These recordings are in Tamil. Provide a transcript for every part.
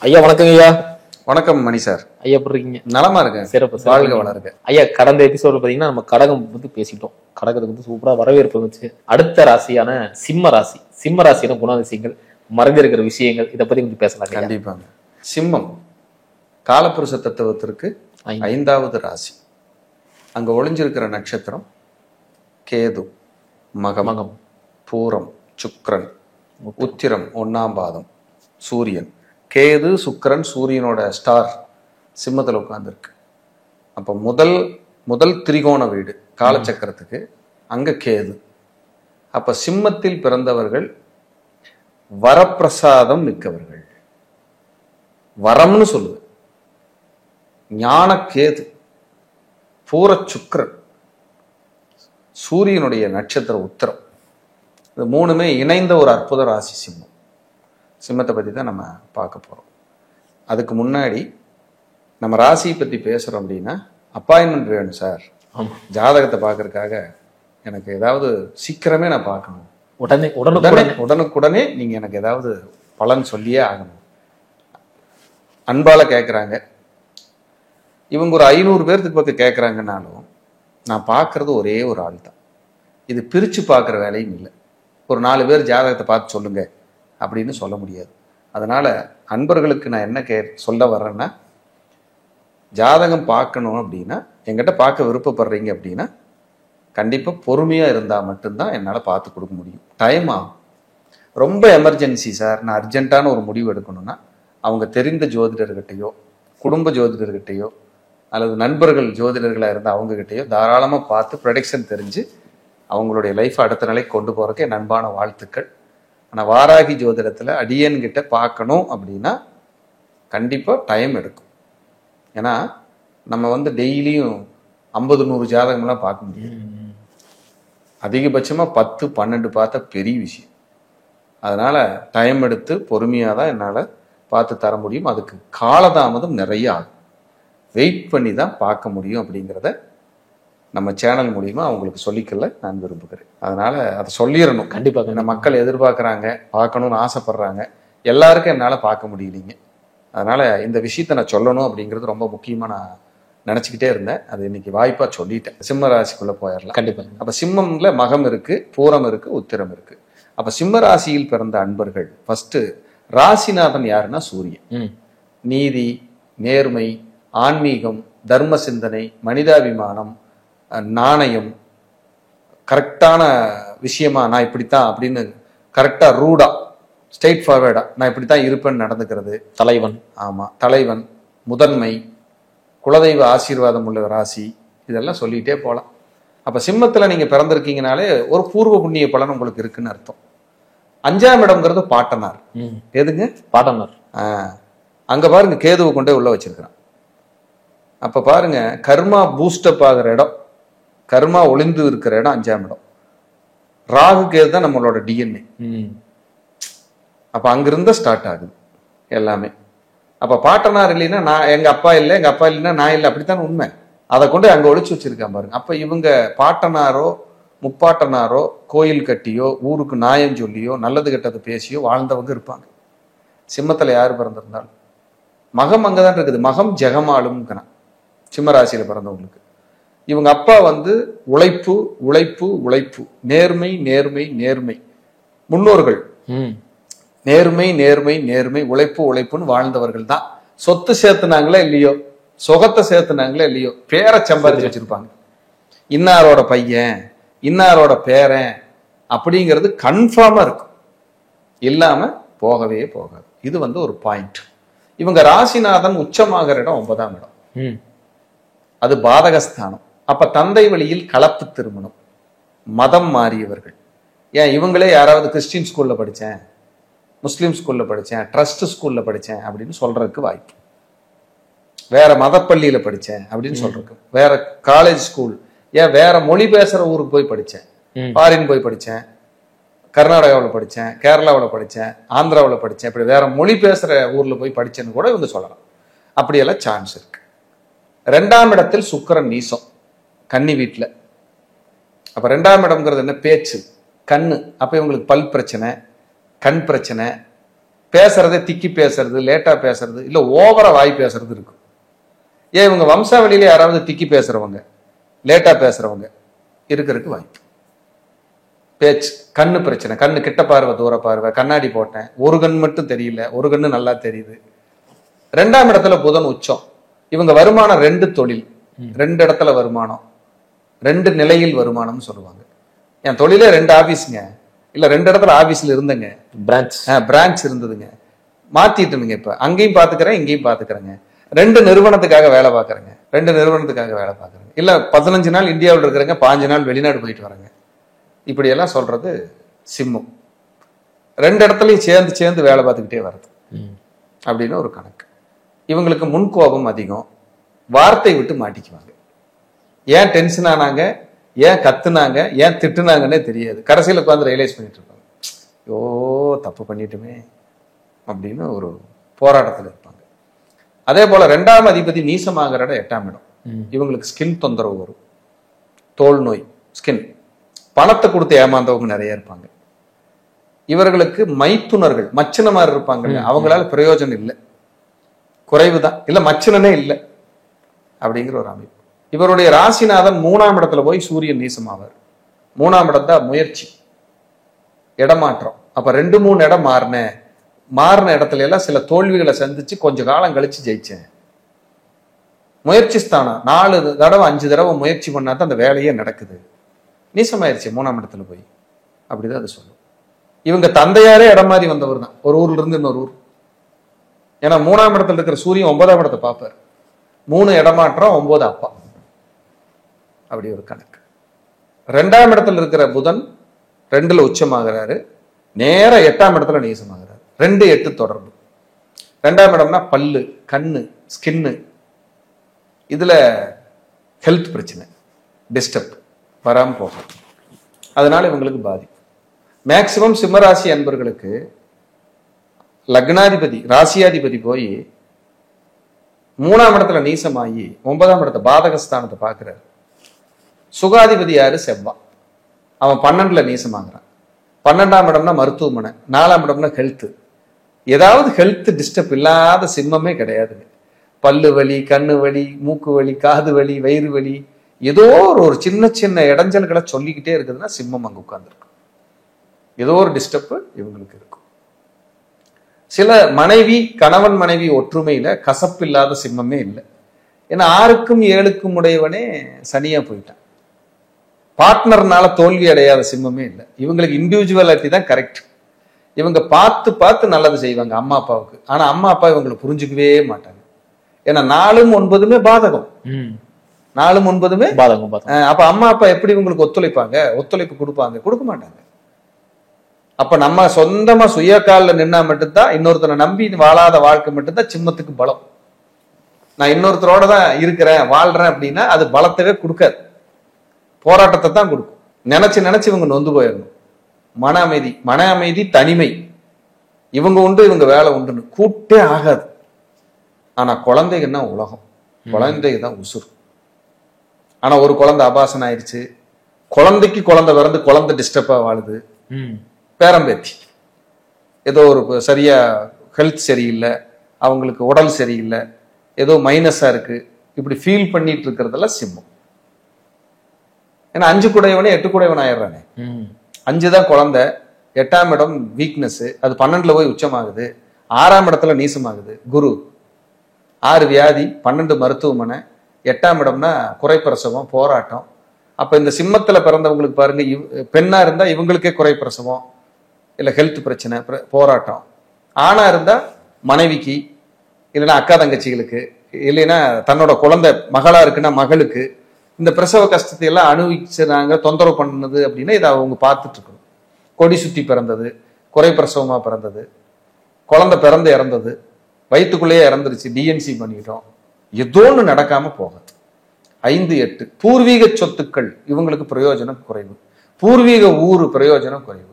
ஐயா வணக்கங்க ஐயா. வணக்கம் மணி சார். ஐயா எப்படி இருக்கீங்க? நலமா இருக்கேன். சிறப்பு வாழ்க வளருங்க. ஐயா, கடந்த எபிசோட்ல பாத்தீங்கன்னா நம்ம கடகம் பத்தி பேசிட்டோம். கடகத்துக்கு வந்து சூப்பரா வரவேற்பு இருந்துச்சு. அடுத்த ராசியான சிம்ம ராசி, சிம்ம ராசியான குணாதிசயங்கள், மறைஞ்சிருக்கிற விஷயங்கள், இதை பத்தி கொஞ்சம் பேசலாம். கண்டிப்பாங்க. சிம்மம் காலபுருஷ தத்துவத்திற்கு 5வது ராசி. அங்க ஒளிஞ்சிருக்கிற நட்சத்திரம் கேது, மகம், பூரம், சுக்கிரன், உத்திரம் 1ஆம் பாதம், சூரியன். கேது சுக்கிரன் சூரியனோட ஸ்டார் சிம்மத்தில் உட்கார்ந்துருக்கு. அப்போ முதல் திரிகோண வீடு காலச்சக்கரத்துக்கு அங்க கேது. அப்ப சிம்மத்தில் பிறந்தவர்கள் வரப்பிரசாதம் மிக்கவர்கள். வரம்னு சொல்லுது. ஞான கேது, பூர சுக்கிரன், சூரியனுடைய நட்சத்திர உத்திரம். இது மூணுமே இணைந்த ஒரு அற்புத ராசி சிம்மம். சிம்மத்தை பற்றி தான் நம்ம பார்க்க போகிறோம். அதுக்கு முன்னாடி நம்ம ராசியை பற்றி பேசுகிறோம் அப்படின்னா அப்பாயின்மெண்ட் வேணும் சார். ஜாதகத்தை பார்க்கறதுக்காக எனக்கு ஏதாவது சீக்கிரமே நான் பார்க்கணும், உடனுக்குடனே நீங்கள் எனக்கு ஏதாவது பலன் சொல்லியே ஆகணும். அன்பால கேட்குறாங்க. இவங்க ஒரு 500 பேர்த்துக்கு பக்கம் கேட்குறாங்கன்னாலும் நான் பார்க்கறது ஒரே ஒரு ஆள் தான். இது பிரித்து பார்க்குற வேலையும் இல்லை. ஒரு 4 பேர் ஜாதகத்தை பார்த்து சொல்லுங்க அப்படின்னு சொல்ல முடியாது. அதனால அன்பர்களுக்கு நான் என்ன சொல்ல வர்றேன்னா, ஜாதகம் பார்க்கணும் அப்படின்னா என்கிட்ட பார்க்க விருப்பப்படுறீங்க அப்படின்னா கண்டிப்பாக பொறுமையாக இருந்தால் மட்டும்தான் என்னால் பார்த்து கொடுக்க முடியும். டைம் ஆகும். ரொம்ப எமர்ஜென்சி சார், நான் அர்ஜென்ட்டான ஒரு முடிவு எடுக்கணும்னா அவங்க தெரிந்த ஜோதிடர்கிட்டையோ, குடும்ப ஜோதிடர்கிட்டையோ, அல்லது நண்பர்கள் ஜோதிடர்களாக இருந்தால் அவங்ககிட்டையோ தாராளமாக பார்த்து ப்ரொடெக்ஷன் தெரிஞ்சு அவங்களுடைய லைஃப்பை அடுத்த நிலைக்கு கொண்டு போகிறதுக்கு என் அன்பான வாழ்த்துக்கள். ஆனால் வாராகி ஜோதிடத்தில் அடியன்கிட்ட பார்க்கணும் அப்படின்னா கண்டிப்பாக டைம் எடுக்கும். ஏன்னா நம்ம வந்து டெய்லியும் 50-100 ஜாதகம்லாம் பார்க்க முடியும். அதிகபட்சமாக 10-12 பார்த்தா பெரிய விஷயம். அதனால் டைம் எடுத்து பொறுமையாக தான் என்னால் பார்த்து தர முடியும். அதுக்கு காலதாமதம் நிறைய ஆகும். வெயிட் பண்ணி தான் பார்க்க முடியும் அப்படிங்கிறத நம்ம சேனல் மூலியமா அவங்களுக்கு சொல்லிக்கல நான் விரும்புகிறேன். அதனால அதை சொல்லிடணும். கண்டிப்பாக. ஏன்னா மக்கள் எதிர்பார்க்குறாங்க, பார்க்கணும்னு ஆசைப்படுறாங்க. எல்லாருக்கும் என்னால் பார்க்க முடியலைங்க. அதனால இந்த விஷயத்த நான் சொல்லணும் அப்படிங்கிறது ரொம்ப முக்கியமாக நான் நினச்சிக்கிட்டே இருந்தேன். அது இன்னைக்கு வாய்ப்பாக சொல்லிட்டேன். சிம்ம ராசிக்குள்ளே போயிடலாம். கண்டிப்பாக. அப்போ சிம்மம்ல மகம் இருக்கு, பூரம் இருக்கு, உத்திரம் இருக்கு. அப்போ சிம்ம ராசியில் பிறந்த அன்பர்கள் ஃபர்ஸ்ட் ராசிநாதன் யாருன்னா சூரியன். நீதி, நேர்மை, ஆன்மீகம், தர்ம சிந்தனை, மனிதாபிமானம், நாணயம், கரெக்டான விஷயமா நான் இப்படித்தான் அப்படின்னு கரெக்டா ரூடா ஸ்ட்ரெயிட் ஃபார்வேர்டா நான் இப்படித்தான் இருப்பேன்னு நடந்துக்கிறது. தலைவன். ஆமா, தலைவன், முதன்மை, குலதெய்வ ஆசீர்வாதம் உள்ள ராசி, இதெல்லாம் சொல்லிட்டே போகலாம். அப்ப சிம்மத்துல நீங்க பிறந்திருக்கீங்கனாலே ஒரு பூர்வ புண்ணிய பலன் உங்களுக்கு இருக்குன்னு அர்த்தம். 5ஆம் இடம்ங்கிறது பாட்டனார். எதுங்க? பாட்டனார். அங்க பாருங்க, கேதுவை கொண்டே உள்ள வச்சிருக்கிறான். அப்ப பாருங்க, கர்மா பூஸ்டப் ஆகிற இடம், கர்மா ஒளிந்து இருக்கிற இடம் 5ஆம் இடம். ராகு கேது தான் நம்மளோட டிஎன்ஏ. அப்ப அங்கிருந்த ஸ்டார்ட் ஆகுது எல்லாமே. அப்ப பாட்டனார் இல்லைன்னா நான், எங்க அப்பா இல்லை, எங்க அப்பா இல்லைன்னா நான் இல்லை, அப்படித்தான் உண்மை. அதை கொண்டு அங்க ஒளிச்சு வச்சிருக்கான் பாருங்க. அப்ப இவங்க பாட்டனாரோ முப்பாட்டனாரோ கோயில் கட்டியோ ஊருக்கு நாயம் சொல்லியோ நல்லது கெட்டது பேசியோ வாழ்ந்தவங்க இருப்பாங்க. சிம்மத்துல யாரு பிறந்திருந்தாலும் மகம் அங்கதான் இருக்குது. மகம் ஜெகமாலும்ங்கிறான் சிம்மராசியில பிறந்தவங்களுக்கு. இவங்க அப்பா வந்து உழைப்பு உழைப்பு உழைப்பு, நேர்மை நேர்மை நேர்மை, முன்னோர்கள் நேர்மை நேர்மை நேர்மை, உழைப்பு உழைப்புன்னு வாழ்ந்தவர்கள் தான். சொத்து சேர்த்துனாங்களே இல்லையோ, சொகத்தை சேர்த்துனாங்களே இல்லையோ, பேரை சம்பாதிச்சு வச்சிருப்பாங்க. இன்னாரோட பையன், இன்னாரோட பேரன் அப்படிங்கிறது கன்ஃபார்மா இருக்கும். இல்லாம போகவே போகாது. இது வந்து ஒரு பாயிண்ட். இவங்க ராசிநாதன் உச்சமாகிற இடம் 9ஆம் இடம். அது பாதகஸ்தானம். அப்ப தந்தை வழியில் கலப்பு திருமணம், மதம் மாறியவர்கள். ஏன் இவங்களே யாராவது கிறிஸ்டின் ஸ்கூல்ல படித்தேன், முஸ்லீம் ஸ்கூல்ல படித்தேன், ட்ரஸ்ட் ஸ்கூல்ல படித்தேன் அப்படின்னு சொல்றதுக்கு வாய்ப்பு. வேற மதப்பள்ளியில படித்தேன் அப்படின்னு சொல்றதுக்கு, வேற காலேஜ் ஸ்கூல், ஏன் வேற மொழி பேசுற ஊருக்கு போய் படித்தேன், ஃபாரின் போய் படித்தேன், கர்நாடகாவில் படித்தேன், கேரளாவில் படித்தேன், ஆந்திராவில் படித்தேன், இப்படி வேற மொழி பேசுற ஊர்ல போய் படிச்சேன்னு கூட இவங்க சொல்லலாம். அப்படியெல்லாம் சான்ஸ் இருக்கு. 2ஆம் இடத்தில் சுக்கிரன் நீசம் கன்னி வீட்டுல. அப்ப 2ஆம் இடம்ங்கிறது என்ன? பேச்சு, கண்ணு. அப்ப இவங்களுக்கு பல் பிரச்சனை, கண் பிரச்சனை, பேசுறதே திக்கி பேசுறது, லேட்டா பேசுறது, இல்ல ஓவரா வாய் பேசுறது இருக்கும். ஏன் இவங்க வம்சாவளியில யாராவது திக்கி பேசுறவங்க, லேட்டா பேசுறவங்க இருக்கிறதுக்கு வாய்ப்பு. பேச்சு, கண்ணு பிரச்சனை, கண்ணு கிட்ட பார்வை, தூர பார்வை, கண்ணாடி போட்டேன், ஒரு கண் மட்டும் தெரியல, ஒரு கண்ணு நல்லா தெரியுது. 2ஆம் இடத்துல புதன் உச்சம். இவங்க வருமானம் 2 தொழில், 2 இடத்துல வருமானம், 2 நிலையில் வருமானம்னு சொல்லுவாங்க. என் தொழிலே 2 ஆபீஸ்ங்க, இல்ல 2 இடத்துல ஆபீஸ்ல இருந்தங்க, பிரான்ச் இருந்ததுங்க, மாத்திட்டுங்க. இப்ப அங்கேயும் பாத்துக்கிறேன், இங்கேயும் பாத்துக்கிறேங்க. 2 நிறுவனத்துக்காக வேலை பார்க்கறேங்க, 2 நிறுவனத்துக்காக வேலை பார்க்கறேங்க. இல்ல 15 நாள் இந்தியாவில் இருக்கிறேங்க, 5 நாள் வெளிநாடு போயிட்டு வரேங்க. இப்படி எல்லாம் சொல்றது சிம்மம். 2 இடத்துலயும் சேர்ந்து வேலை பார்த்துக்கிட்டே வருது அப்படின்னு ஒரு கணக்கு. இவங்களுக்கு முன்கோபம் அதிகம், வார்த்தை விட்டு மாட்டிக்குவாங்க. ஏன் டென்ஷன் ஆனாங்க, ஏன் கத்துனாங்க, ஏன் திட்டுனாங்கன்னே தெரியாது. கடைசியில் உட்காந்து ரியலைஸ் பண்ணிட்டு இருப்பாங்க, ஐயோ தப்பு பண்ணிட்டுமே அப்படின்னு ஒரு போராட்டத்தில் இருப்பாங்க. அதே போல 2ஆம் அதிபதி நீசமாகிற இடம் 8ஆம் இடம். இவங்களுக்கு ஸ்கின் தொந்தரவு வரும், தோல் நோய், ஸ்கின். பணத்தை கொடுத்து ஏமாந்தவங்க நிறைய இருப்பாங்க. இவர்களுக்கு மைத்துனர்கள் மச்சின மாதிரி இருப்பாங்க, அவங்களால பிரயோஜனம் இல்லை, குறைவுதான், இல்ல மச்சினனே இல்லை அப்படிங்கிற ஒரு அமைப்பு. இவருடைய ராசிநாதன் 3ஆம் இடத்துல போய் சூரியன் நீசமாவார். 3ஆம் இடம் தான் முயற்சி, இடமாற்றம். அப்ப 2-3 இடம் மாறின இடத்துல எல்லாம் சில தோல்விகளை சந்திச்சு கொஞ்ச காலம் கழிச்சு ஜெயிச்சேன். முயற்சி ஸ்தானம் 4 தடவை 5 தடவை முயற்சி பண்ணாதான் அந்த வேலையே நடக்குது. நீசமாயிருச்சு 3ஆம் இடத்துல போய், அப்படிதான் அது சொல்லும். இவங்க தந்தையாரே இடம் மாறி வந்தவர் தான், ஒரு ஊர்ல இருந்து இன்னொரு ஊர். ஏன்னா 3ஆம் இடத்துல இருக்கிற சூரியன் 9ஆம் இடத்தை பார்ப்பார். 3 இடமாற்றம், 9 அப்பா, அப்படி ஒரு கணக்கு. 2ஆம் இடத்துல இருக்கிற புதன் 2ல உச்சமாகிறாரு, நேர 8ஆம் இடத்துல நீசமாகிறாரு. 2-8 தொடர்பு. 2ஆம் இடம்னா பல்லு, கண்ணு, ஸ்கின்னு, இதுல ஹெல்த் பிரச்சனை, டிஸ்டர்ப் வராம போகும். அதனால இவங்களுக்கு பாதிப்பு. மேக்சிமம் சிம்மராசி அன்பர்களுக்கு லக்னாதிபதி ராசியாதிபதி போய் 3ஆம் இடத்துல நீசமாகி 9ஆம் இடத்தை பாதகஸ்தானத்தை பார்க்கிறார். சுகாதிபதி யாரு? செவ்வாய். அவன் 12ல நீசமாகறான். 12ஆம் இடம்னா மருத்துவமனை, 4ஆம் இடம்னா ஹெல்த். ஏதாவது ஹெல்த் டிஸ்டர்ப் இல்லாத சிம்மமே கிடையாதுங்க. பல்லு வலி, கண்ணு வலி, மூக்கு வலி, காது வலி, வயிறு வலி, ஏதோ ஒரு சின்ன சின்ன இடைஞ்சல்களை சொல்லிக்கிட்டே இருக்குதுன்னா சிம்மம் அங்க உட்கார்ந்துருக்கும். ஏதோ ஒரு டிஸ்டர்ப் இவங்களுக்கு இருக்கும். சில கணவன் மனைவி ஒற்றுமையில கசப்பு இல்லாத சிம்மமே இல்லை. ஏன்னா 6க்கும் 7க்கும் உடையவனே சனியா போயிட்டான். பார்ட்னர்னால தோல்வி அடையாத சிம்மமே இல்லை. இவங்களுக்கு இண்டிவிஜுவலிட்டி தான் கரெக்ட். இவங்க பார்த்து பார்த்து நல்லது செய்வாங்க அம்மா அப்பாவுக்கு. ஆனா அம்மா அப்பா இவங்களை புரிஞ்சுக்கவே மாட்டாங்க. ஏன்னா 4ம் 9மே பாதகம், 4ம் 9மே பாதகம். அப்ப அம்மா அப்பா எப்படி இவங்களுக்கு ஒத்துழைப்பு கொடுப்பாங்க? கொடுக்க மாட்டாங்க. அப்ப நம்ம சொந்தமா சுய காலில் நின்னா மட்டும்தான், இன்னொருத்தனை நம்பி வாழாத வாழ்க்கை மட்டும்தான் சிம்மத்துக்கு பலம். நான் இன்னொருத்தரோட தான் இருக்கிறேன், வாழ்றேன் அப்படின்னா அது பலத்தவே கொடுக்காது, போராட்டத்தை தான் கொடுக்கும். நினைச்சு இவங்க நொந்து போயிடணும். மன அமைதி, தனிமை, இவங்க உண்டு இவங்க வேலை உண்டுன்னு கூட்டே ஆகாது. ஆனா குழந்தைங்கன்னா உலகம், குழந்தைங்க தான் உசுறு. ஆனா ஒரு குழந்தை அபாசனம் ஆயிடுச்சு, குழந்தைக்கு குழந்தை பிறந்து குழந்தை டிஸ்டர்பா வாழுது, பேரம்பேத்தி ஏதோ ஒரு சரியா ஹெல்த் சரியில்லை, அவங்களுக்கு உடல் சரியில்லை, ஏதோ மைனஸா இருக்கு, இப்படி ஃபீல் பண்ணிட்டு இருக்கிறதெல்லாம் சிம்மம். ஏன்னா 5 கூடையவனே 8 கூடையவன் ஆயிடுறானே. 5 தான் குழந்தை, 8ஆம் இடம் வீக்னஸ், அது 12ல போய் உச்சமாகுது, 6ஆம் இடத்துல நீசமாகுது குரு, 6 வியாதி, 12 மருத்துவமனை, 8ஆம் இடம்னா குறைப்பிரசவம், போராட்டம். அப்ப இந்த சிம்மத்துல பிறந்தவங்களுக்கு பாருங்க, பெண்ணா இருந்தா இவங்களுக்கே குறைப்பிரசவம், இல்ல ஹெல்த் பிரச்சனை, போராட்டம். ஆணா இருந்தா மனைவிக்கு, இல்லைன்னா அக்கா தங்கச்சிகளுக்கு, இல்லைன்னா தன்னோட குழந்தை மகளா இருக்குன்னா மகளுக்கு இந்த பிரசவ கஷ்டத்தை எல்லாம் அனுபவிச்சுறாங்க, தொந்தரவு பண்ணது அப்படின்னா இதை அவங்க பார்த்துட்டு இருக்கணும். கொடி சுத்தி பிறந்தது, குறைப்பிரசவமா பிறந்தது, குழந்தை பிறந்து இறந்தது, வயிற்றுக்குள்ளேயே இறந்துருச்சு, டிஎன்சி பண்ணிட்டோம், ஏதோ ஒன்று நடக்காம போகாது. 5, 8 பூர்வீக சொத்துக்கள் இவங்களுக்கு பிரயோஜனம் குறைவு, பூர்வீக ஊரு பிரயோஜனம் குறைவு.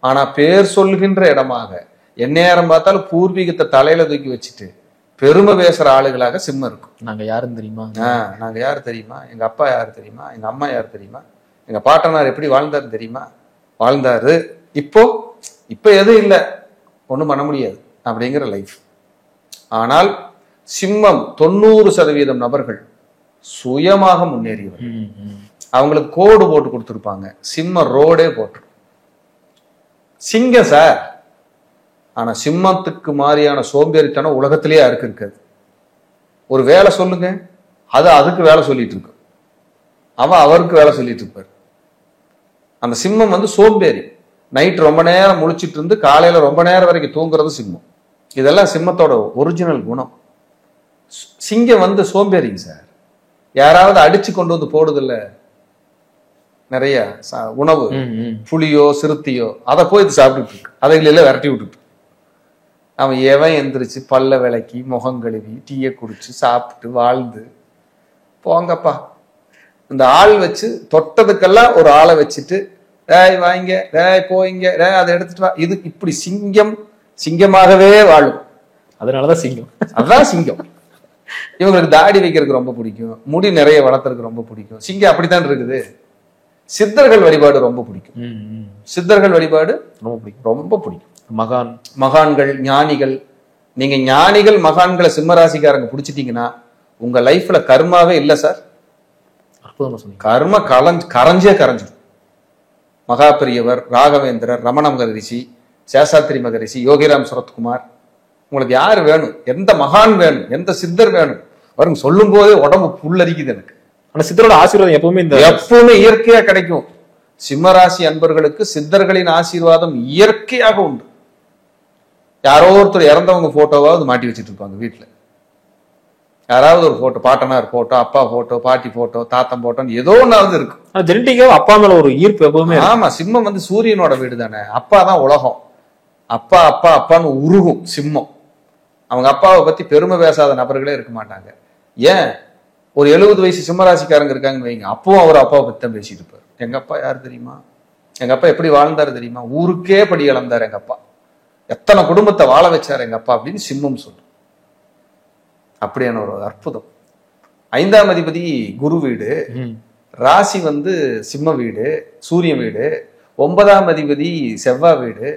ஆனா பேர் சொல்லுகின்ற இடமாக எந்நேரம் பார்த்தாலும் பூர்வீகத்தை தலையில தூக்கி வச்சுட்டு பெருமை பேசுற ஆளுகளாக சிம்மம் இருக்கும். நாங்க யாருன்னு தெரியுமா, நாங்க யாரு தெரியுமா, எங்க அப்பா யாரு தெரியுமா, எங்க அம்மா யாரு தெரியுமா, எங்க பாட்டனார் எப்படி வாழ்ந்தாரு தெரியுமா, வாழ்ந்தாரு. இப்போ எதுவும் இல்லை, ஒன்றும் பண்ண முடியாது அப்படிங்கிற லைஃப். ஆனால் சிம்மம் 90% நபர்கள் சுயமாக முன்னேறியவர். அவங்களுக்கு கோடு போட்டு கொடுத்துருப்பாங்க, சிம்ம ரோடே போட்டு. சிங்கம் சார், ஆனா சிம்மத்துக்கு மாதிரியான சோம்பேறித்தனம் உலகத்திலேயே யாருக்கு இருக்காது. ஒரு வேலை சொல்லுங்க, அது அதுக்கு வேலை சொல்லிட்டு இருக்கு, அவன் அவருக்கு வேலை சொல்லிட்டு இருப்பார். அந்த சிம்மம் வந்து சோம்பேறி. நைட் ரொம்ப நேரம் முழிச்சிட்டு இருந்து காலையில ரொம்ப நேரம் வரைக்கும் தூங்குறது சிம்மம். இதெல்லாம் சிம்மத்தோட ஒரிஜினல் குணம். சிங்கம் வந்து சோம்பேறிங்க சார். யாராவது அடிச்சு கொண்டு வந்து போடுதில்ல நிறைய உணவு, புலியோ சிறுத்தையோ, அதை போய் சாப்பிட்டுட்டு இருக்கு, அதைகளெல்லாம் விரட்டி விட்டுட்டு. அவன் எவன் எந்திரிச்சு பல்ல விளக்கி முகம் கழுவி டீயை குடிச்சு சாப்பிட்டு வாழ்ந்து போங்கப்பா. இந்த ஆள் வச்சு தொட்டதுக்கெல்லாம் ஒரு ஆளை வச்சுட்டு டேய் வாங்க, டேய் போயிங்க, அதை எடுத்துட்டு வா, இது இப்படி சிங்கம் சிங்கமாகவே வாழும். அதனாலதான் சிங்கம். அதுதான் சிங்கம். இவங்களுக்கு தாடி வைக்கிறதுக்கு ரொம்ப பிடிக்கும், முடி நிறைய வளர்த்துறதுக்கு ரொம்ப பிடிக்கும். சிங்கம் அப்படித்தான் இருக்குது. சித்தர்கள் வழிபாடு ரொம்ப பிடிக்கும். சித்தர்கள் வழிபாடு ரொம்ப பிடிக்கும், ரொம்ப பிடிக்கும். மகான்கள், ஞானிகள். நீங்க ஞானிகள் மகான்களை சிம்மராசிக்காரங்க பிடிச்சிட்டீங்கன்னா உங்க லைஃப்ல கர்மாவே இல்லை சார். கர்ம கரைஞ்சிடும். மகாபெரியவர், ராகவேந்திரர், ரமண மகரிஷி, சேஷாத்திரி மகரிஷி, யோகிராம் சரத்குமார், உங்களுக்கு யாரு வேணும், எந்த மகான் வேணும், எந்த சித்தர் வேணும் வரும் சொல்லும் போதே உடம்பு புல்லரிக்குது எனக்கு. ஆனா சித்தரோட ஆசீர்வாதம் எப்பவுமே இயற்கையா கிடைக்கும். சிம்மராசி அன்பர்களுக்கு சித்தர்களின் ஆசீர்வாதம் இயற்கையாக உண்டு. யாரோ ஒருத்தர் இறந்தவங்க போட்டோவாவது மாட்டி வச்சுட்டு இருப்பாங்க வீட்டுல. யாராவது ஒரு போட்டோ, பாட்டனார் போட்டோ, அப்பா போட்டோ, பாட்டி போட்டோ, தாத்தன் போட்டோன்னு ஏதோ ஒன்னாவது இருக்கும். ஜெனடிக்காக அப்பா மேல ஒரு ஈர்ப்பு எப்பவுமே. ஆமா, சிம்மம் வந்து சூரியனோட வீடு தானே. அப்பா தான் உலகம். அப்பா அப்பா அப்பான்னு உருகும் சிம்மம். அவங்க அப்பாவை பத்தி பெருமை பேசாத நபர்களே இருக்க மாட்டாங்க. ஏன், ஒரு 70 வயசு சிம்மராசிக்காரங்க இருக்காங்கன்னு வைங்க, அப்பவும் அவர் அப்பாவை பத்தி தான் பேசிட்டு இருப்பாரு. எங்க அப்பா யாரு தெரியுமா, எங்க அப்பா எப்படி வாழ்ந்தாரு தெரியுமா, ஊருக்கே படி இழந்தாரு எங்க அப்பா, எத்தனை குடும்பத்தை வாழ வச்சாரு எங்க அப்பா அப்படின்னு சிம்மம் சொல்லும். அப்படியான ஒரு அற்புதம். 5ஆம் அதிபதி குரு வீடு, ராசி வந்து சிம்ம வீடு, சூரிய வீடு. 9ஆம் அதிபதி செவ்வாய் வீடு.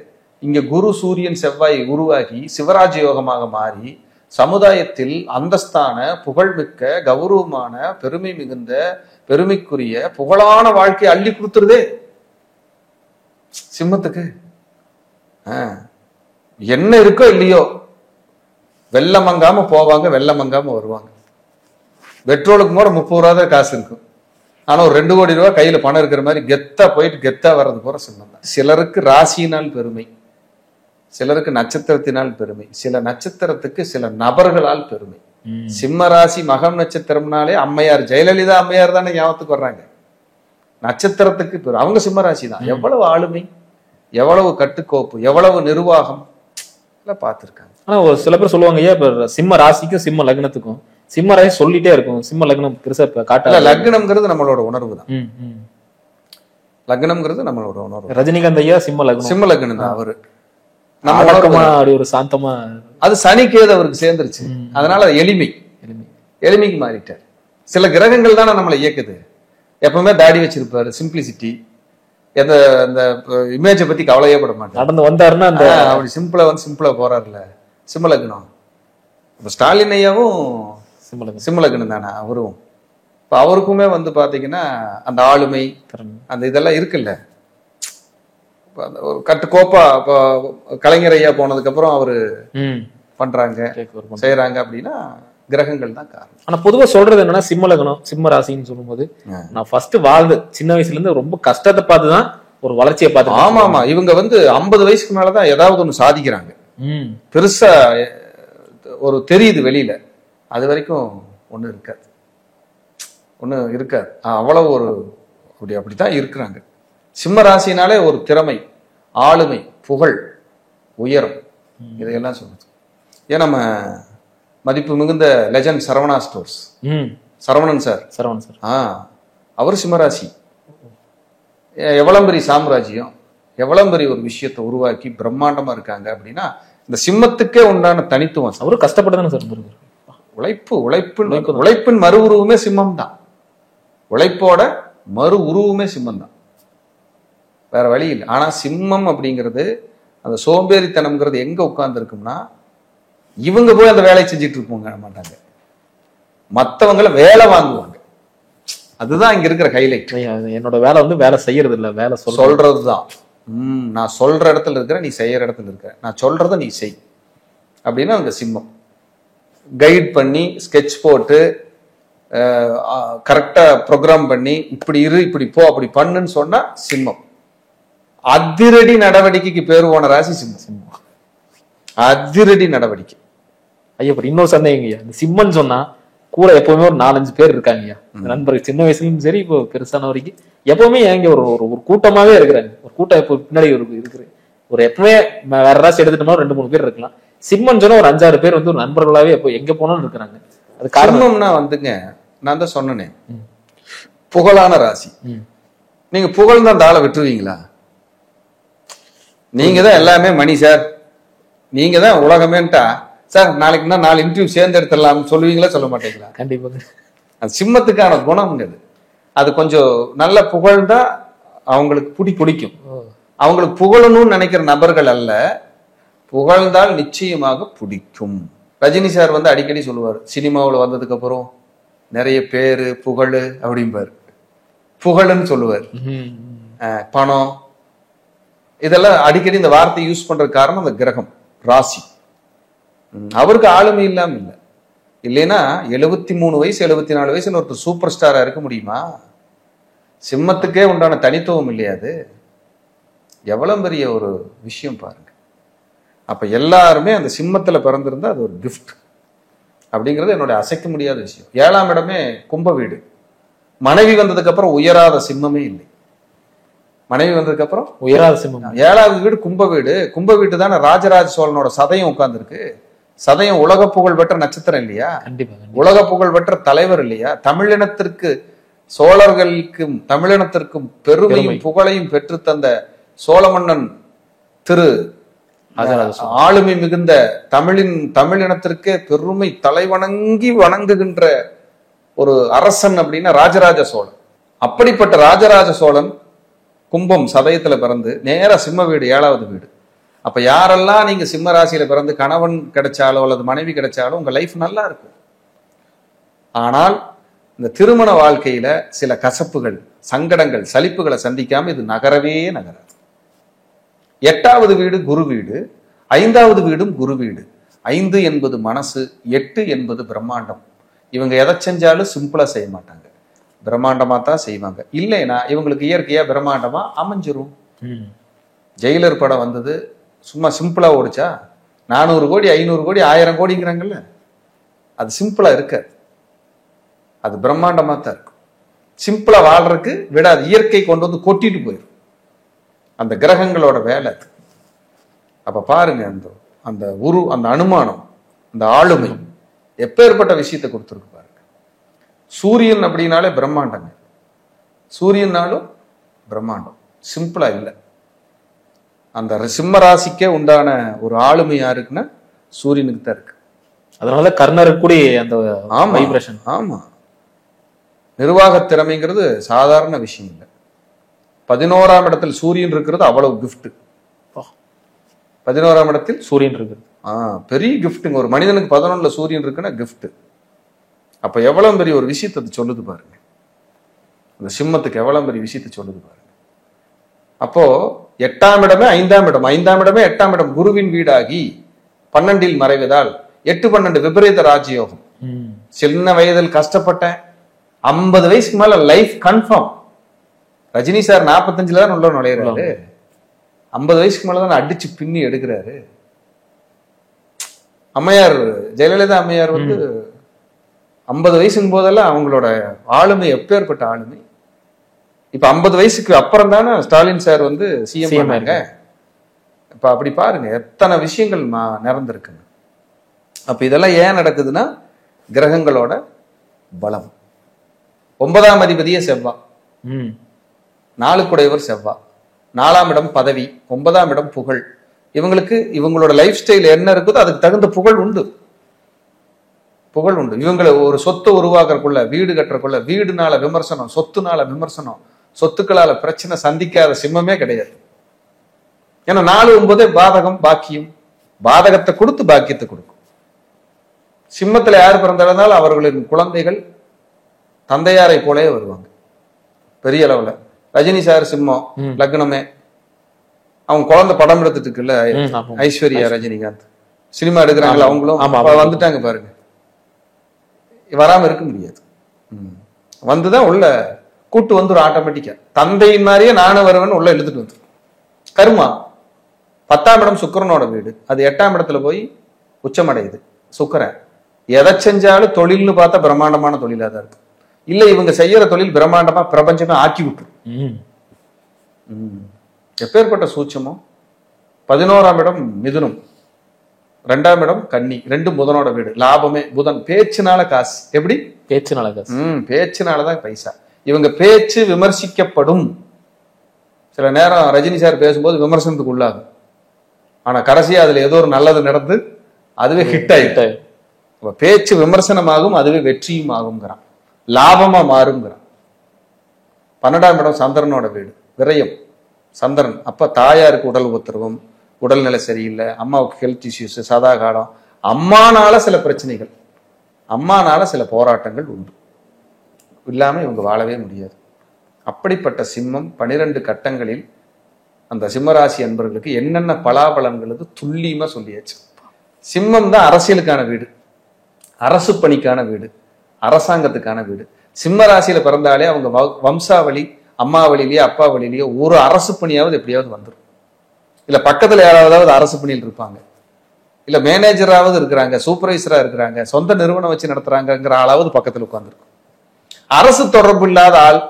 இங்க குரு சூரியன் செவ்வாய் உருவாகி சிவராஜ யோகமாக மாறி சமுதாயத்தில் அந்தஸ்தான, புகழ்மிக்க, கௌரவமான, பெருமை மிகுந்த, பெருமைக்குரிய, புகழான வாழ்க்கையை அள்ளி கொடுத்துருதே சிம்மத்துக்கு. என்ன இருக்கோ இல்லையோ வெள்ளம் மங்காம போவாங்க, வெள்ளம் மங்காம வருவாங்க. பெட்ரோலுக்கு கூட 30 ரூபா தான் காசு இருக்கும். ஆனா ஒரு 2 கோடி ரூபாய் கையில பணம் இருக்கிற மாதிரி கெத்தா போயிட்டு கெத்தா வர்றது போற சிம்மம் தான். சிலருக்கு ராசியினால் பெருமை, சிலருக்கு நட்சத்திரத்தினால் பெருமை, சில நட்சத்திரத்துக்கு சில நபர்களால் பெருமை. சிம்ம ராசி மகம் நட்சத்திரம்னாலே அம்மையார், ஜெயலலிதா அம்மையார் தானே ஞாபகத்துக்கு வர்றாங்க. நட்சத்திரத்துக்கு பெருமை. அவங்க சிம்ம ராசி தான். எவ்வளவு ஆளுமை, எவ்வளவு கட்டுக்கோப்பு, எவ்வளவு நிர்வாகம் பார்த்திருக்காங்க. ஆனா ஒரு சில பேர் சொல்லுவாங்க, ஐயா இப்ப சிம்ம ராசிக்கும் சிம்ம லக்னத்துக்கும், சிம்ம ராசி சொல்லிட்டே இருக்கும், சிம்ம லக்னம் பெருசா காட்டல. லக்னம்ங்கிறது நம்மளோட உணர்வு தான். லக்னம்ங்கிறது நம்மளோட உணர்வு. ரஜினிகாந்த் ஐயா சிம்ம லக்னம், சிம்ம லக்னம் தான் அவரு. அப்படி ஒரு சாந்தமா, அது சனிக்கேது அவருக்கு சேர்ந்துருச்சு. அதனால எளிமைக்கு மாறிட்டார். சில கிரகங்கள் தானே நம்மளை இயக்குது. எப்பவுமே தாடி வச்சிருப்பாரு, சிம்பிளிசிட்டி, எந்த இந்த இமேஜை பத்தி கவலையே பட மாட்டார். நடந்து வந்தாருன்னா அந்த அப்படி சிம்பிளா போறாருல சிம்ம லக்னம். இப்ப ஸ்டாலின் ஐயாவும் சிம்ம லக்னம் தானே அவரும். இப்ப அவருக்குமே வந்து பாத்தீங்கன்னா அந்த ஆளுமை, அந்த இதெல்லாம் இருக்குல்ல. ஒரு கட்டுக்கோப்பா இப்போ கலைஞர் ஐயா போனதுக்கு அப்புறம் அவரு பண்றாங்க, செய்யறாங்க அப்படின்னா கிரகங்கள் தான் காரணம். ஆனா பொதுவா சொல்றது என்னன்னா, சிம்ம லக்னம் சிம்ம ராசின்னு சொல்லும் போது நான் ஃபர்ஸ்ட் வாழ்ந்து சின்ன வயசுல இருந்து ரொம்ப கஷ்டத்தை பார்த்துதான் ஒரு வளர்ச்சியை பார்த்து. ஆமா, இவங்க வந்து 50 வயசுக்கு மேலதான் ஏதாவது ஒண்ணு சாதிக்கிறாங்க, பெருசா ஒரு தெரியுது வெளியில. அது வரைக்கும் ஒண்ணு இருக்காது. அவ்வளவு ஒரு அப்படித்தான் இருக்கிறாங்க. சிம்ம ராசினாலே ஒரு திறமை, ஆளுமை, புகழ், உயரம், இதையெல்லாம் சொல்லுது. ஏன் நம்ம மதிப்பு மிகுந்த legend Saravana stores, Saravanan sir அவர் சிம்மராசி. எவ்வளவு பெரிய சாம்ராஜ்யம், எவ்வளவு பெரிய ஒரு விஷயத்தை உருவாக்கி பிரம்மாண்டமா இருக்காங்க அப்படின்னா இந்த சிம்மத்துக்கே உண்டான தனித்துவம். அவரும் கஷ்டப்பட்டதானே சார். உழைப்பின் மறு உருவமே சிம்மம் தான். உழைப்போட மறு உருவமே சிம்மம் தான், வேற வழி இல்லை. ஆனா சிம்மம் அப்படிங்கிறது அந்த சோம்பேறித்தனம்ங்கிறது எங்க உட்கார்ந்து இருக்கும்னா, இவங்க போய் அந்த வேலையை செஞ்சுட்டு இருப்பாங்க மாட்டாங்க, மத்தவங்கள வேலை வாங்குவாங்க. அதுதான் இங்க இருக்கிற ஹைலைட். என்னோட வேலை வந்து வேலை செய்யறது இல்ல, வேலை சொல்றதுதான். நான் சொல்ற இடத்துல இருக்கிற, நீ செய்யற இடத்துல இருக்க, நான் சொல்றத நீ செய் அப்படின்னா அந்த சிம்மம். கைட் பண்ணி ஸ்கெட்ச் போட்டு கரெக்டா ப்ரோக்ராம் பண்ணி இப்படி இரு இப்படி போ அப்படி பண்ணுன்னு சொன்னா சிம்மம். அதிரடி நடவடிக்கைக்கு பேர் போன ராசி சிம்மம். அதிரடி நடவடிக்கை. ஐயா இன்னொரு சந்தேகங்கய்யா, இந்த சிம்மன் சொன்னா கூட எப்பவுமே ஒரு 4-5 பேர் இருக்காங்கய்யா நண்பர்கள், சின்ன வயசுலயும் சரி இப்போ பெருசான வரைக்கும் எப்பவுமே ஏங்க ஒரு ஒரு கூட்டமாவே இருக்கிறாங்க. ஒரு கூட்டம் இப்போ பின்னாடி இருக்குது. ஒரு எப்பவுமே வேற ராசி எடுத்துட்டோம்னா 2-3 பேர் இருக்கலாம். சிம்மன் சொன்னா ஒரு 5-6 பேர் வந்து ஒரு நண்பர்களாவே எப்போ எங்க போனாலும் இருக்கிறாங்க. அது காரணம்னா வந்துங்க, நான் தான் சொன்னேனே, புகழான ராசி. நீங்க புகழ்ந்து அந்த ஆளை விட்டுருவீங்களா? நீங்க தான் எல்லாமே மணி சார், நீங்க தான் உலகமேன்ட்டா சார் நாளைக்கு 4 இன்டர்வியூ சேர்ந்து எடுத்துடலாம் சொல்லுவீங்களா? சொல்ல மாட்டீங்களா? கண்டிப்பாக. அது சிம்மத்துக்கான குணம்ங்கிறது. அது கொஞ்சம் நல்ல புகழ்ந்தா அவங்களுக்கு பிடிக்கும். அவங்களுக்கு புகழணும்னு நினைக்கிற நபர்கள் அல்ல, புகழ்ந்தால் நிச்சயமாக பிடிக்கும். ரஜினி சார் வந்து அடிக்கடி சொல்லுவார், சினிமாவில் வந்ததுக்கு அப்புறம் நிறைய பேரு புகழ் அப்படிம்பாரு. புகழ்ன்னு சொல்லுவார். பணம் இதெல்லாம் அடிக்கடி இந்த வார்த்தை யூஸ் பண்றதுக்கு காரணம் அந்த கிரகம் ராசி. அவருக்கு ஆளுமை இல்லாம இல்லை. இல்லைன்னா 73 வயசு 74 வயசுல ஒருத்தர் சூப்பர் ஸ்டாரா இருக்க முடியுமா? சிம்மத்துக்கே உண்டான தனித்துவம் இல்லையாது. எவ்வளவு பெரிய ஒரு விஷயம் பாருங்க. அப்ப எல்லாருமே அந்த சிம்மத்துல பிறந்திருந்தா அது ஒரு கிஃப்ட் அப்படிங்கிறது என்னுடைய அசைக்க முடியாத விஷயம். 7ஆம் இடமே கும்ப வீடு. மனைவி வந்ததுக்கு அப்புறம் உயராத சிம்மமே இல்லை. மனைவி வந்ததுக்கு அப்புறம் உயராத சிம்மம். 7வது வீடு கும்ப வீடு. கும்ப வீட்டு தானே ராஜராஜ சோழனோட சதயம் உட்கார்ந்து இருக்கு. சதயம் உலக புகழ் பெற்ற நட்சத்திரம் இல்லையா? உலக புகழ் பெற்ற தலைவர் இல்லையா? தமிழினத்திற்கு, சோழர்களுக்கும் தமிழினத்திற்கும் பெருமையும் புகழையும் பெற்று தந்த சோழ மன்னன் திரு ஆளுமை மிகுந்த தமிழினத்திற்கே பெருமை தலைவணங்கி வணங்குகின்ற ஒரு அரசன் அப்படின்னா ராஜராஜ சோழன். அப்படிப்பட்ட ராஜராஜ சோழன் கும்பம் சதயத்துல பிறந்து நேரா சிம்ம வீடு 7வது வீடு. அப்ப யாரெல்லாம் நீங்க சிம்ம ராசியில பிறந்து கணவன் கிடைச்சாலோ அல்லது மனைவி கிடைச்சாலோ உங்க லைஃப் நல்லா இருக்கும். ஆனால் இந்த திருமண வாழ்க்கையில சில கசப்புகள், சங்கடங்கள், சலிப்புகளை சந்திக்காம இது நகரவே நகராது. 8வது வீடு குரு வீடு, 5வது வீடும் குரு வீடு. 5 என்பது மனசு, 8 என்பது பிரம்மாண்டம். இவங்க எதை செஞ்சாலும் சிம்பிளா செய்ய மாட்டாங்க, பிரம்மாண்டமா தான் செய்வாங்க. இல்லைன்னா இவங்களுக்கு இயற்கையா பிரம்மாண்டமா அமைஞ்சிரும். ஜெயிலர் படம் வந்தது, சும்மா சிம்பிளா ஓடிச்சா? 400 கோடி 500 கோடி 1000 கோடிங்கிறாங்கல்ல, அது சிம்பிளா இருக்காது, அது பிரம்மாண்டமா தான் இருக்கும். சிம்பிளா வாழ்றதுக்கு விடாது, இயற்கை கொண்டு வந்து கொட்டிட்டு போயிடும். அந்த கிரகங்களோட வேலை அது. அப்ப பாருங்க, அந்த அந்த அனுமானம், அந்த ஆளுமை எப்பேற்பட்ட விஷயத்தை கொடுத்துருக்கு பாருங்க. சூரியன் அப்படின்னாலே பிரம்மாண்டங்க. சூரியனாலும் பிரம்மாண்டம், சிம்பிளா இல்லை. அந்த சிம்ம ராசிக்கே உண்டான ஒரு ஆளுமை யாருக்குன்னா சூரியனுக்கு தான் இருக்கு. அதனால கர்ணருக்கு கூட அந்த வைப்ரேஷன். ஆமா, நிர்வாக திறமைங்கிறது சாதாரண விஷயம் இல்லை. 11ஆம் இடத்தில் சூரியன் இருக்கிறது அவ்வளவு கிஃப்ட். 11ஆம் இடத்தில் சூரியன் இருக்கிறது பெரிய கிஃப்ட்டுங்க. ஒரு மனிதனுக்கு 11ல சூரியன் இருக்குன்னா கிஃப்ட். அப்ப எவ்வளவு பெரிய ஒரு விஷயத்தை சொல்லுது பாருங்க. அந்த சிம்மத்துக்கு எவ்வளவு பெரிய விஷயத்தை சொல்லுது பாருங்க. அப்போ 8ஆம் இடமே 5ஆம் இடம், 5ஆம் இடமே 8ஆம் இடம் குருவின் வீடாகி 12இல் மறைவதால் 8-12 விபரீத ராஜயோகம். சின்ன வயதில் கஷ்டப்பட்டேன், 50 வயசுக்கு மேல லைஃப் கன்ஃபார்ம். ரஜினி சார் 45ல தான் உள்ள நுழையிறாரு, 50 வயசுக்கு மேலதான் அடிச்சு பின்னி எடுக்கிறாரு. அம்மையார் ஜெயலலிதா அம்மையார் வந்து 50 வயசுக்கும் போதெல்லாம் அவங்களோட ஆளுமை எப்பேற்பட்ட ஆளுமை. இப்ப 50 வயசுக்கு அப்புறம் தானே ஸ்டாலின் சார் வந்து சிஎம் ஆனாங்க. இப்ப அப்படி பாருங்க எத்தனை விஷயங்கள் நிறந்திருக்குங்க. அப்ப இதெல்லாம் ஏன் நடக்குதுன்னா கிரகங்களோட பலம். 9ஆம் அதிபதியே செவ்வா, 4 குடையவர் செவ்வா. 4ஆம் இடம் பதவி, 9ஆம் இடம் புகழ். இவங்களுக்கு இவங்களோட லைஃப் ஸ்டைல் என்ன இருக்குதோ அதுக்கு தகுந்த புகழ் உண்டு, புகழ் உண்டு. இவங்களை ஒரு சொத்தை உருவாக்குறக்குள்ள, வீடு கட்டுறக்குள்ள வீடுனால விமர்சனம், சொத்துனால விமர்சனம், சொத்துக்களால பிரச்சனை சந்திக்காத சிம்மமே கிடையாது. ஏன்னா 4 9 பாதகம் பாக்கியம், பாதகத்தை கொடுத்து பாக்கியத்தை கொடுக்கும். சிம்மத்துல யார் பிறந்திருந்தாலும் அவர்களின் குழந்தைகள் தந்தையாரை போலே வருவாங்க பெரிய அளவுல. ரஜினி சார் சிம்மம் லக்னமே, அவங்க குழந்தை படம் எடுத்துட்டு இருக்குல்ல ஐஸ்வர்யா ரஜினிகாந்த், சினிமா எடுக்கிறாங்களா அவங்களும் வந்துட்டாங்க பாருங்க. வராம இருக்க முடியாது, வந்துதான் உள்ள கூட்டு வந்துடும் ஆட்டோமேட்டிக்கா. தந்தையின் மாதிரியே நானும் வருவேன்னு உள்ள எழுதிட்டு வந்து கருமா 10ஆம் இடம் சுக்கிரனோட வீடு, அது 8ஆம் இடத்துல போய் உச்சமடையுது. சுக்கிரன் எதை செஞ்சாலும் தொழில்னு பார்த்தா பிரம்மாண்டமான தொழிலா தான் இருக்கு. இல்ல இவங்க செய்யற தொழில் பிரம்மாண்டமா பிரபஞ்சமே ஆக்கி விட்டுரும். எப்பேற்பட்ட சூட்சமோ. 11ஆம் இடம் மிதுனம், 2ஆம் இடம் கன்னி, 2 புதனோட வீடு. லாபமே புதன், பேச்சுனால காசு. எப்படி பேச்சுனால காசு? பேச்சுனாலதான் பைசா. இவங்க பேச்சு விமர்சிக்கப்படும். சில நேரம் ரஜினி சார் பேசும்போது விமர்சனத்துக்கு உள்ளாகும், ஆனா கடைசியா அதுல ஏதோ ஒரு நல்லது நடந்து அதுவே ஹிட் ஆயிட்டு. பேச்சு விமர்சனமாகும், அதுவே வெற்றியும் ஆகுங்கிறான், லாபமா மாறுங்கிறான். 12ஆம் இடம் சந்திரனோட வீடு, விரயம் சந்திரன். அப்ப தாயாருக்கு உடல் உத்தரவும், உடல்நிலை சரியில்லை, அம்மாவுக்கு ஹெல்த் இஷ்யூஸ், சதாகாலம், அம்மானால சில பிரச்சனைகள், அம்மானால சில போராட்டங்கள் உண்டு. இல்லாம இவங்க வாழவே முடியாது. அப்படிப்பட்ட சிம்மம் 12 கட்டங்களில் அந்த சிம்மராசி அன்பர்களுக்கு என்னென்ன பலாபலன்களுக்கு துல்லியமா சொல்லியாச்சு. சிம்மம் தான் அரசியலுக்கான வீடு, அரசு பணிக்கான வீடு, அரசாங்கத்துக்கான வீடு. சிம்ம ராசியில பிறந்தாலே அவங்க வம்சாவளி, அம்மா வழியிலேயே அப்பா வழியிலேயே ஒரு அரசு பணியாவது எப்படியாவது வந்துடும். இல்ல பக்கத்துல யாராவது அரசு பணியில் இருப்பாங்க, இல்ல மேனேஜராவது இருக்கிறாங்க, சூப்பர்வைசரா இருக்கிறாங்க, சொந்த நிறுவனம் வச்சு நடத்துறாங்கிற ஆளாவது பக்கத்துல உட்கார்ந்துருக்கும். அரசு தொடர்பு இல்லாத ஆள்,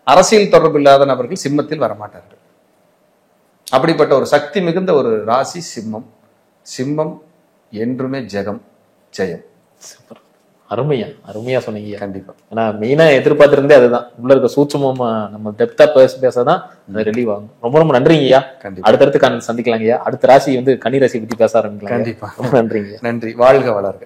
அரசியல் தொடர்பு இல்லாத நபர்கள் சிம்மத்தில் வரமாட்டார்கள். அப்படிப்பட்ட ஒரு சக்தி மிகுந்த ஒரு ராசி சிம்மம். சிம்மம் என்றுமே ஜெகம், ஜெயம். சூப்பர், அருமையா அருமையா சொன்னீங்க. கண்டிப்பா. ஆனா மெயினா எதிர்பார்த்திருந்தே அதுதான், உள்ள இருக்க சூட்சமா நம்ம டெப்தா பேசதான் அது ரிலீவ் ஆகும். ரொம்ப ரொம்ப நன்றிங்கய்யா. அடுத்தடுத்து சந்திக்கலாங்கய்யா. அடுத்த ராசி கன்னி ராசி பத்தி பேச ஆரம்பிக்கலாம். கண்டிப்பா. ரொம்ப நன்றிங்க. நன்றி, வாழ்க வளர்க.